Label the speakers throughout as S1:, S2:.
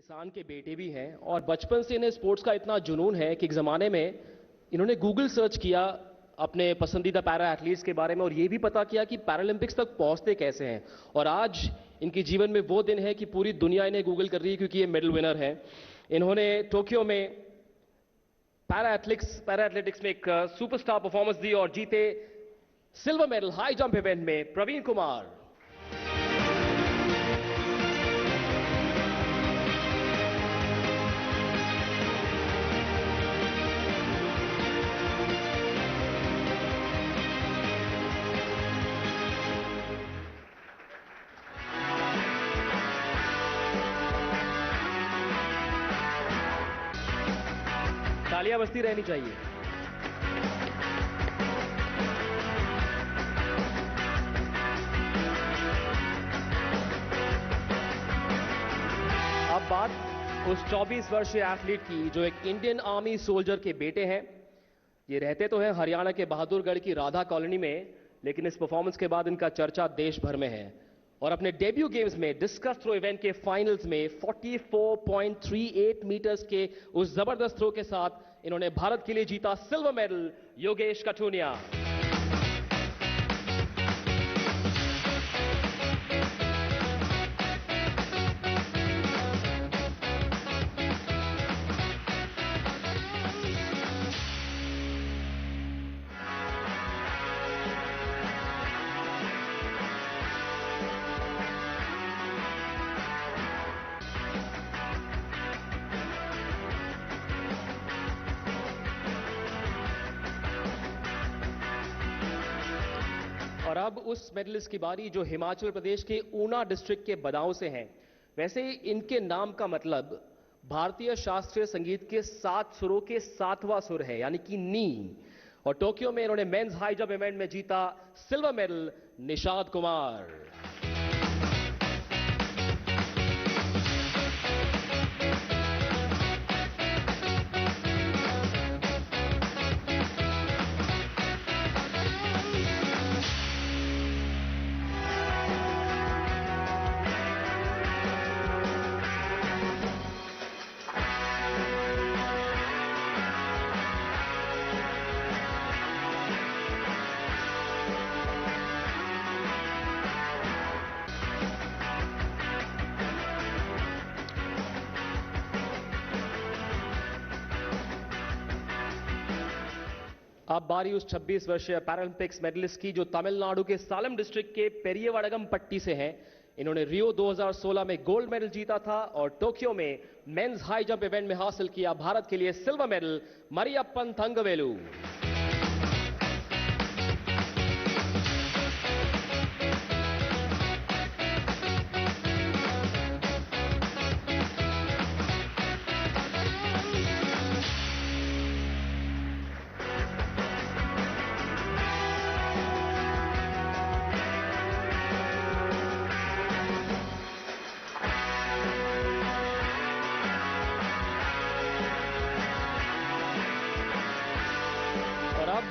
S1: किसान के बेटे भी हैं और बचपन से इन्हें स्पोर्ट्स का इतना जुनून है कि एक ज़माने में इन्होंने गूगल सर्च किया अपने पसंदीदा पैरा एथलीट्स के बारे में और ये भी पता किया कि पैरालंपिक्स तक पहुंचते कैसे हैं। और आज इनके जीवन में वो दिन है कि पूरी दुनिया इन्हें गूगल कर रही है क्योंकि ये मेडल विनर हैं। इन्होंने टोक्यो में पैरा एथलेटिक्स में एक सुपरस्टार परफॉर्मेंस दी और जीते silver medal high jump event में। प्रवीण कुमार। तालियां बजती रहनी चाहिए। अब बात उस 24 वर्षीय एथलीट की जो एक इंडियन आर्मी सोल्जर के बेटे हैं। ये रहते तो हैं हरियाणा के बहादुरगढ़ की राधा कॉलोनी में, लेकिन इस परफॉर्मेंस के बाद इनका चर्चा देश भर में है। और अपने डेब्यू गेम्स में डिस्कस थ्रो इवेंट के फाइनल्स में 44.38 मीटर्स के उस जबरदस्त थ्रो के साथ इन्होंने भारत के लिए जीता सिल्वर मेडल। योगेश कठुनिया। और अब उस मेडलिस्ट की बारी जो हिमाचल प्रदेश के ऊना डिस्ट्रिक्ट के बदाऊं से हैं। वैसे इनके नाम का मतलब भारतीय शास्त्रीय संगीत के 7 सुरों के 7वां सुर है, यानी कि नी। और टोक्यो में इन्होंने मेंस हाई जंप इवेंट में जीता सिल्वर मेडल। निषाद कुमार। अब बारी उस 26 वर्षीय पैरालंपिक्स मेडलिस्ट की जो तमिलनाडु के सालम डिस्ट्रिक्ट के पेरियवड़गम पट्टी से हैं। इन्होंने रियो 2016 में गोल्ड मेडल जीता था और टोक्यो में मेंस हाई जंप इवेंट में हासिल किया भारत के लिए सिल्वर मेडल। मरियप्पन थंगवेलु। और अब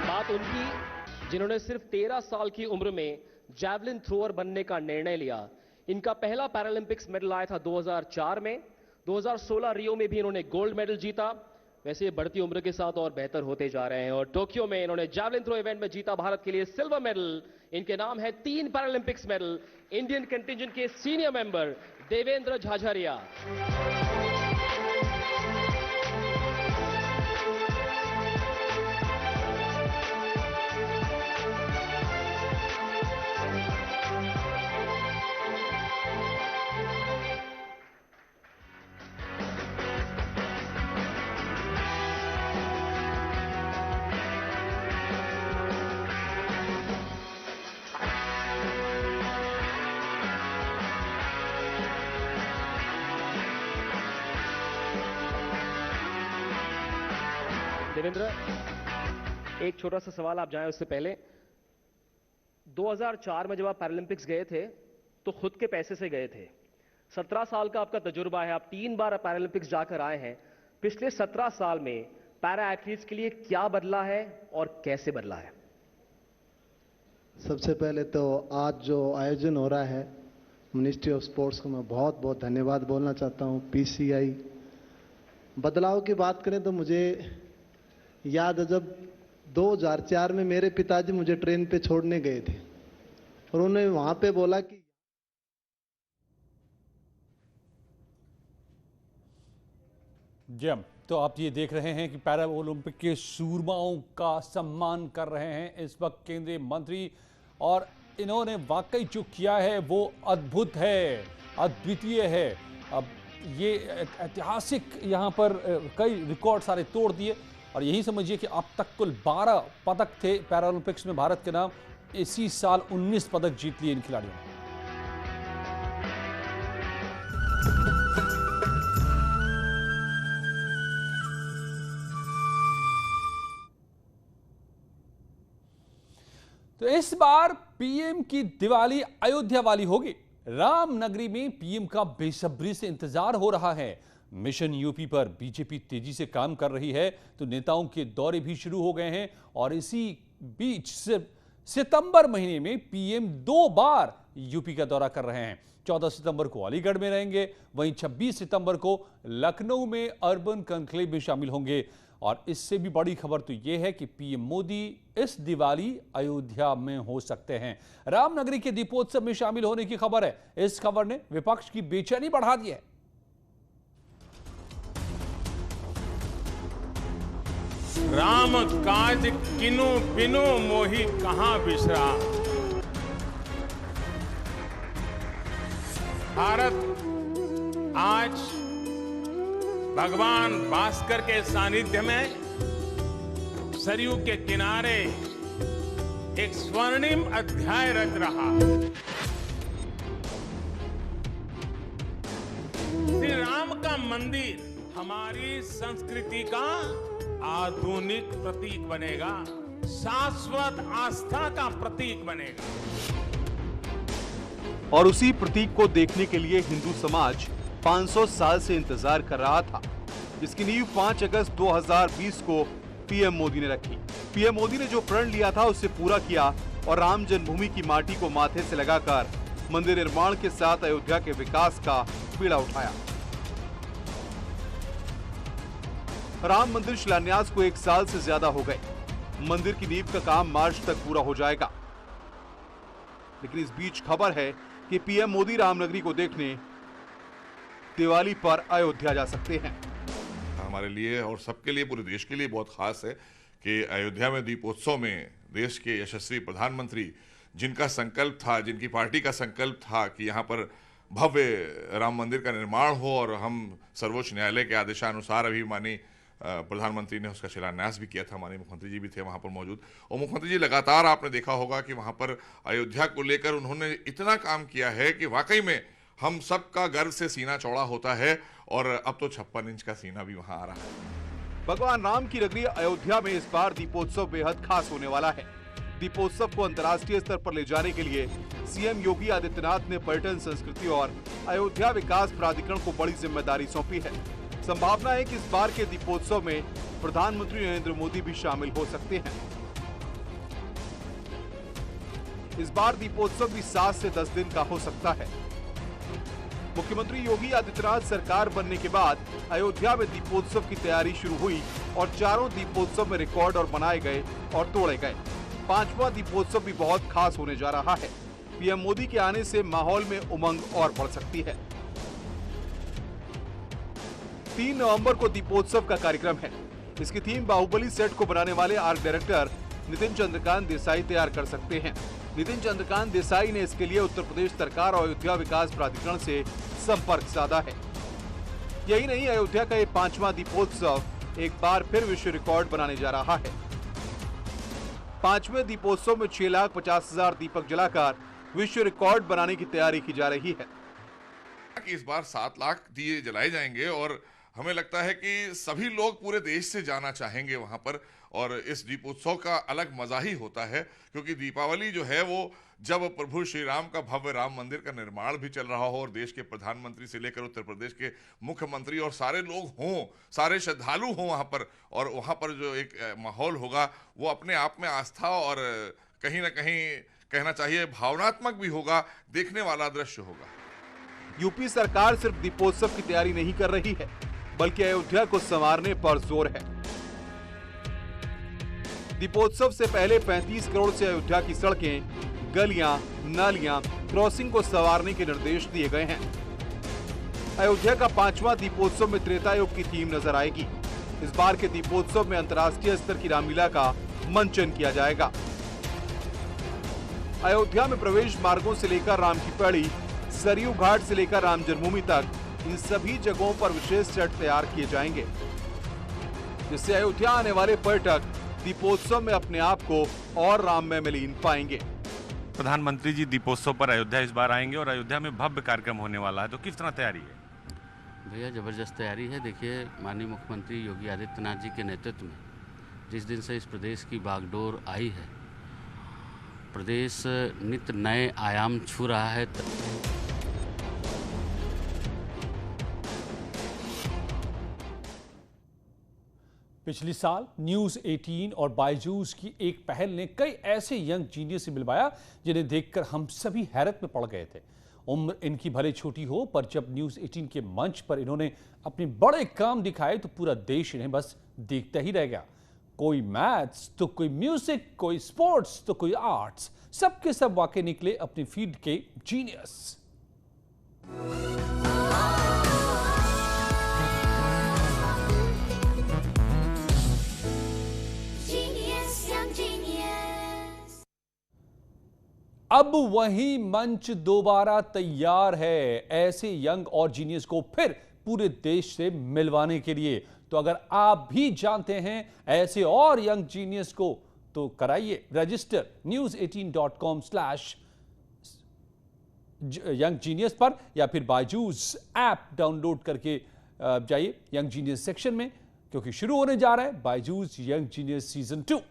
S1: बात उनकी जिन्होंने सिर्फ 13 साल की उम्र में जैवलिन थ्रोअर बनने का निर्णय लिया। इनका पहला पैरालंपिक्स मेडल आया था 2004 में। 2016 रियो में भी इन्होंने गोल्ड मेडल जीता। वैसे ये बढ़ती उम्र के साथ और बेहतर होते जा रहे हैं और टोक्यो में इन्होंने जैवलिन थ्रो इवेंट में जीता भारत के लिए सिल्वर मेडल। इनके नाम है 3 पैरालंपिक्स मेडल। इंडियन कंटिजेंट के सीनियर मेंबर देवेंद्र झाझरिया। देवेंद्र, एक छोटा सा सवाल आप जाएं उससे पहले। 2004 में जब आप पैरालंपिक्स गए थे तो खुद के पैसे से गए थे। 17 साल का आपका तजुर्बा है, आप 3 बार पैरालंपिक्स जाकर आए हैं। पिछले 17 साल में पैरा एथलीट्स के लिए क्या बदला है और कैसे बदला है?
S2: सबसे पहले तो आज जो आयोजन हो रहा है मिनिस्ट्री ऑफ स्पोर्ट्स को मैं बहुत बहुत धन्यवाद बोलना चाहता हूँ। पीसीआई बदलाव की बात करें तो मुझे याद है जब 2004 में मेरे पिताजी मुझे ट्रेन पे छोड़ने गए थे और उन्होंने वहां पे बोला कि
S3: जी हाँ, तो आप ये देख रहे हैं कि पैरा ओलंपिक के सूरमाओं का सम्मान कर रहे हैं इस वक्त केंद्रीय मंत्री, और इन्होंने वाकई जो किया है वो अद्भुत है, अद्वितीय है। अब ये ऐतिहासिक यहाँ पर कई रिकॉर्ड सारे तोड़ दिए, और यही समझिए कि अब तक कुल 12 पदक थे पैरा ओलंपिक्स में भारत के नाम। इसी साल 19 पदक जीत लिए इन खिलाड़ियों ने। तो इस बार पीएम की दिवाली अयोध्या वाली होगी। रामनगरी में पीएम का बेसब्री से इंतजार हो रहा है। मिशन यूपी पर बीजेपी तेजी से काम कर रही है, तो नेताओं के दौरे भी शुरू हो गए हैं, और इसी बीच सितंबर महीने में पीएम 2 बार यूपी का दौरा कर रहे हैं। 14 सितंबर को अलीगढ़ में रहेंगे, वहीं 26 सितंबर को लखनऊ में अर्बन कॉन्क्लेव में शामिल होंगे। और इससे भी बड़ी खबर तो यह है कि पीएम मोदी इस दिवाली अयोध्या में हो सकते हैं। रामनगरी के दीपोत्सव में शामिल होने की खबर है। इस खबर ने विपक्ष की बेचैनी बढ़ा दी है।
S4: राम काज किनु बिनु मोहि कहां बिसरा। भारत आज भगवान भास्कर के सानिध्य में सरयू के किनारे एक स्वर्णिम अध्याय रच रहा है। श्री राम का मंदिर हमारी संस्कृति का आधुनिक प्रतीक बनेगा, शाश्वत आस्था का प्रतीक बनेगा।
S5: और उसी प्रतीक को देखने के लिए हिंदू समाज 500 साल से इंतजार कर रहा था, जिसकी नींव 5 अगस्त 2020 को पीएम मोदी ने रखी। पीएम मोदी ने जो प्रण लिया था उसे पूरा किया और राम जन्मभूमि की माटी को माथे से लगाकर मंदिर निर्माण के साथ अयोध्या के विकास का बीड़ा उठाया। राम मंदिर शिलान्यास को 1 साल से ज्यादा हो गए। मंदिर की नींव का काम मार्च तक पूरा हो जाएगा। लेकिन इस बीच खबर है कि पीएम मोदी रामनगरी को देखने दिवाली पर अयोध्या जा सकते हैं।
S6: हमारे लिए और सबके लिए, पूरे देश के लिए बहुत खास है कि अयोध्या में दीपोत्सव में देश के यशस्वी प्रधानमंत्री, जिनका संकल्प था, जिनकी पार्टी का संकल्प था कि यहाँ पर भव्य राम मंदिर का निर्माण हो, और हम सर्वोच्च न्यायालय के आदेशानुसार अभी माननीय प्रधानमंत्री ने उसका शिलान्यास भी किया था, माननीय मुख्यमंत्री जी भी थे वहाँ पर मौजूद। और मुख्यमंत्री जी लगातार आपने देखा होगा कि वहाँ पर अयोध्या को लेकर उन्होंने इतना काम किया है कि वाकई में हम सबका गर्व से सीना चौड़ा होता है, और अब तो 56 इंच का सीना भी वहाँ आ रहा है।
S5: भगवान राम की नगरी अयोध्या में इस बार दीपोत्सव बेहद खास होने वाला है। दीपोत्सव को अंतर्राष्ट्रीय स्तर पर ले जाने के लिए सीएम योगी आदित्यनाथ ने पर्यटन, संस्कृति और अयोध्या विकास प्राधिकरण को बड़ी जिम्मेदारी सौंपी है। संभावना है कि इस बार के दीपोत्सव में प्रधानमंत्री नरेंद्र मोदी भी शामिल हो सकते हैं। इस बार दीपोत्सव भी 7 से 10 दिन का हो सकता है। मुख्यमंत्री योगी आदित्यनाथ सरकार बनने के बाद अयोध्या में दीपोत्सव की तैयारी शुरू हुई और चारों दीपोत्सव में रिकॉर्ड और बनाए गए और तोड़े गए। 5वां दीपोत्सव भी बहुत खास होने जा रहा है। पीएम मोदी के आने से माहौल में उमंग और बढ़ सकती है। 3 नवंबर को दीपोत्सव का कार्यक्रम है। इसकी थीम बाहुबली सेट को बनाने वाले आर्ट डायरेक्टर नितिन चंद्रकांत देसाई तैयार कर सकते हैं। नितिन चंद्रकांत देसाई ने इसके लिए उत्तर प्रदेश सरकार और अयोध्या विकास प्राधिकरण से संपर्क साधा है। यही नहीं, अयोध्या का ये 5वां दीपोत्सव एक बार फिर विश्व रिकॉर्ड बनाने जा रहा है। 5वें दीपोत्सव में 6,50,000 दीपक जलाकर विश्व रिकॉर्ड बनाने की तैयारी की जा रही है।
S6: इस बार 7 लाख दिए जलाए जाएंगे, और हमें लगता है कि सभी लोग पूरे देश से जाना चाहेंगे वहां पर। और इस दीपोत्सव का अलग मजा ही होता है, क्योंकि दीपावली जो है वो जब प्रभु श्री राम का भव्य राम मंदिर का निर्माण भी चल रहा हो, और देश के प्रधानमंत्री से लेकर उत्तर प्रदेश के मुख्यमंत्री और सारे लोग हों, सारे श्रद्धालु हों वहां पर, और वहां पर जो एक माहौल होगा वो अपने आप में आस्था और कहीं ना कहीं कहना चाहिए भावनात्मक भी होगा, देखने वाला दृश्य होगा।
S5: यूपी सरकार सिर्फ दीपोत्सव की तैयारी नहीं कर रही है, बल्कि अयोध्या को संवारने पर जोर है। दीपोत्सव से पहले 35 करोड़ से अयोध्या की सड़कें, गलियां, नालियां, क्रॉसिंग को संवारने के निर्देश दिए गए हैं। अयोध्या का 5वां दीपोत्सव में त्रेता युग की थीम नजर आएगी। इस बार के दीपोत्सव में अंतर्राष्ट्रीय स्तर की रामलीला का मंचन किया जाएगा। अयोध्या में प्रवेश मार्गों से लेकर राम की पैड़ी, सरयू घाट से लेकर राम जन्मभूमि तक, इन सभी जगहों पर विशेष सेट तैयार किए जाएंगे, जिससे अयोध्या आने वाले पर्यटक दीपोत्सव में अपने आप को और राममय में लीन पाएंगे।
S7: प्रधानमंत्री जी दीपोत्सव पर अयोध्या इस बार आएंगे और अयोध्या में भव्य कार्यक्रम होने वाला है, तो किस तरह तैयारी है?
S8: भैया जबरदस्त तैयारी है। देखिए, माननीय मुख्यमंत्री योगी आदित्यनाथ जी के नेतृत्व में जिस दिन से इस प्रदेश की बागडोर आई है, प्रदेश नित्य नए आयाम छू रहा है।
S3: पिछले साल न्यूज़ 18 और बायजूस की एक पहल ने कई ऐसे यंग जीनियस से मिलवाया जिन्हें देखकर हम सभी हैरत में पड़ गए थे। उम्र इनकी भले छोटी हो, पर जब न्यूज़ 18 के मंच पर इन्होंने अपने बड़े काम दिखाए तो पूरा देश इन्हें बस देखता ही रह गया। कोई मैथ्स तो कोई म्यूजिक, कोई स्पोर्ट्स तो कोई आर्ट्स, सबके सब वाकई निकले अपनी फील्ड के जीनियस। अब वही मंच दोबारा तैयार है ऐसे यंग और जीनियस को फिर पूरे देश से मिलवाने के लिए। तो अगर आप भी जानते हैं ऐसे और यंग जीनियस को तो कराइए रजिस्टर news18.com/young genius पर, या फिर बायजूस ऐप डाउनलोड करके जाइए यंग जीनियस सेक्शन में, क्योंकि शुरू होने जा रहा है बायजूस यंग जीनियस सीजन 2।